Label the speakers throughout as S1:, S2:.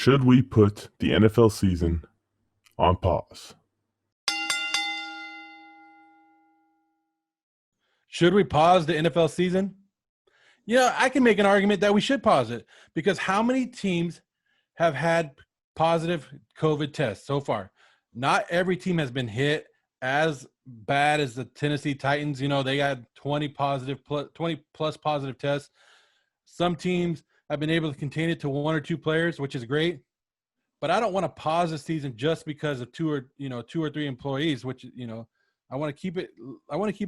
S1: Should we put the NFL season on pause?
S2: Should we pause the NFL season? Yeah, I can make an argument that we should pause it because how many teams have had positive COVID tests so far? Not every team has been hit as bad as the Tennessee Titans. You know, they had 20 plus positive tests. Some teams have been able to contain it to 1 or 2 players, which is great. But I don't want to pause the season just because of 2 or 3 employees, which, I want to keep it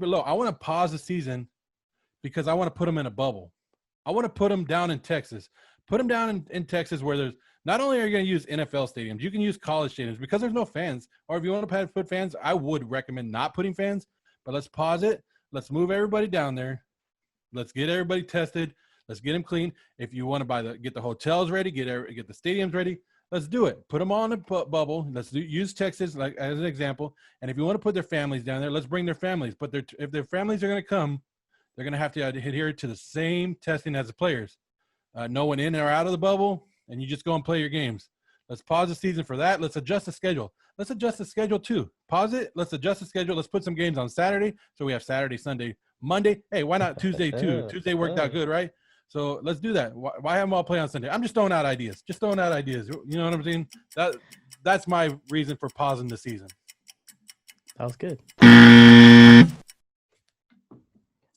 S2: low. I want to pause the season because I want to put them in a bubble. I want to put them down in Texas. Put them down in Texas where there's not only are you going to use NFL stadiums, you can use college stadiums because there's no fans. Or if you want to put fans, I would recommend not putting fans. But let's pause it. Let's move everybody down there. Let's get everybody tested. Let's get them clean. If you want to get the hotels ready, get the stadiums ready, let's do it. Put them on a bubble. Let's use Texas like as an example. And if you want to put their families down there, let's bring their families. But if their families are going to come, they're going to have to adhere to the same testing as the players. No one in or out of the bubble, and you just go and play your games. Let's pause the season for that. Let's adjust the schedule. Let's adjust the schedule too. Pause it. Let's adjust the schedule. Let's put some games on Saturday. So we have Saturday, Sunday, Monday. Hey, why not Tuesday too? Tuesday worked out good, right? So let's do that. Why have them all play on Sunday? I'm just throwing out ideas. You know what I'm saying? That's my reason for pausing the season.
S3: That was good.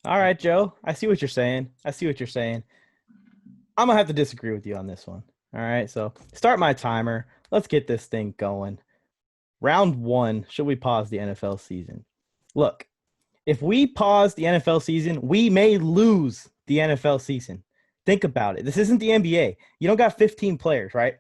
S3: All right, Joe. I see what you're saying. I'm going to have to disagree with you on this one. All right, so start my timer. Let's get this thing going. Round 1, should we pause the NFL season? Look, if we pause the NFL season, we may lose the NFL season. Think about it. This isn't the NBA. You don't got 15 players, right?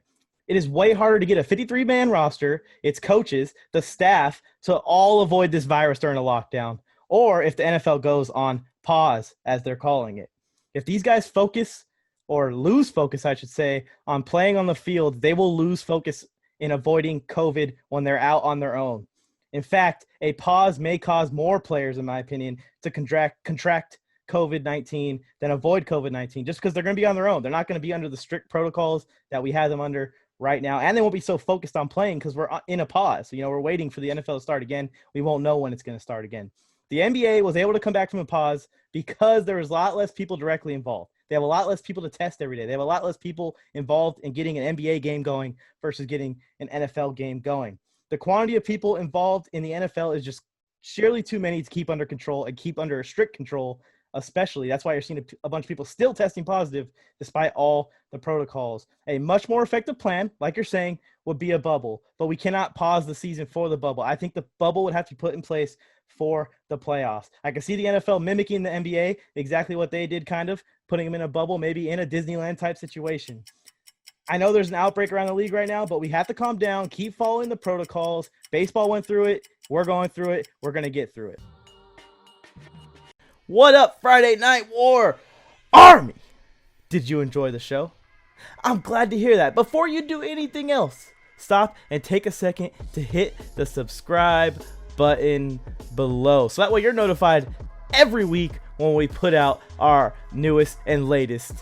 S3: It is way harder to get a 53-man roster, its coaches, the staff, to all avoid this virus during a lockdown, or if the NFL goes on pause, as they're calling it. If these guys focus or lose focus, I should say, on playing on the field, they will lose focus in avoiding COVID when they're out on their own. In fact, a pause may cause more players, in my opinion, to contract COVID-19 than avoid COVID-19 just because they're going to be on their own. They're not going to be under the strict protocols that we have them under right now. And they won't be so focused on playing because we're in a pause. We're waiting for the NFL to start again. We won't know when it's going to start again. The NBA was able to come back from a pause because there was a lot less people directly involved. They have a lot less people to test every day. They have a lot less people involved in getting an NBA game going versus getting an NFL game going. The quantity of people involved in the NFL is just surely too many to keep under control and keep under a strict control, especially. That's why you're seeing a bunch of people still testing positive despite all the protocols. A much more effective plan, like you're saying, would be a bubble, but we cannot pause the season for the bubble. I think the bubble would have to be put in place for the playoffs. I can see the NFL mimicking the NBA, exactly what they did, kind of putting them in a bubble, maybe in a Disneyland type situation. I know there's an outbreak around the league right now, but we have to calm down, keep following the protocols. Baseball went through it. We're going through it. We're going to get through it. What up, Friday Night War Army? Did you enjoy the show? I'm glad to hear that. Before you do anything else, stop and take a second to hit the subscribe button below, so that way you're notified every week when we put out our newest and latest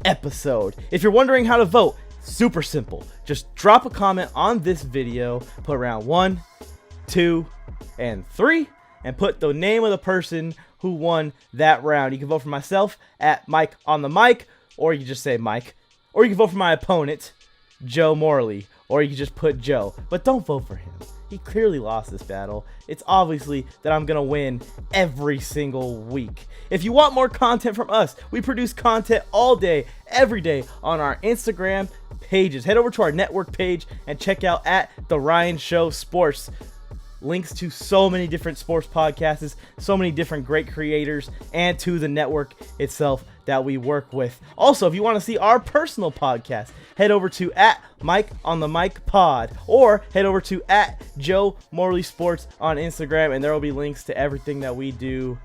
S3: episode. If you're wondering how to vote, super simple. Just drop a comment on this video, put round 1, 2, and 3, and put the name of the person who won that round. You can vote for myself at Mike on the mic, or you can just say Mike, or you can vote for my opponent, Joe Morley, or you can just put Joe, but don't vote for him. He clearly lost this battle. It's obviously that I'm going to win every single week. If you want more content from us, we produce content all day, every day on our Instagram pages. Head over to our network page and check out at The Ryan Show Sports. Links to so many different sports podcasts, so many different great creators, and to the network itself that we work with. Also, if you want to see our personal podcast, head over to at Mike on the Mic Pod, or head over to at Joe Morley Sports on Instagram, and there will be links to everything that we do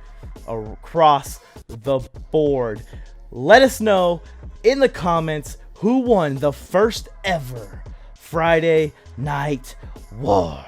S3: across the board. Let us know in the comments who won the first ever Friday Night War.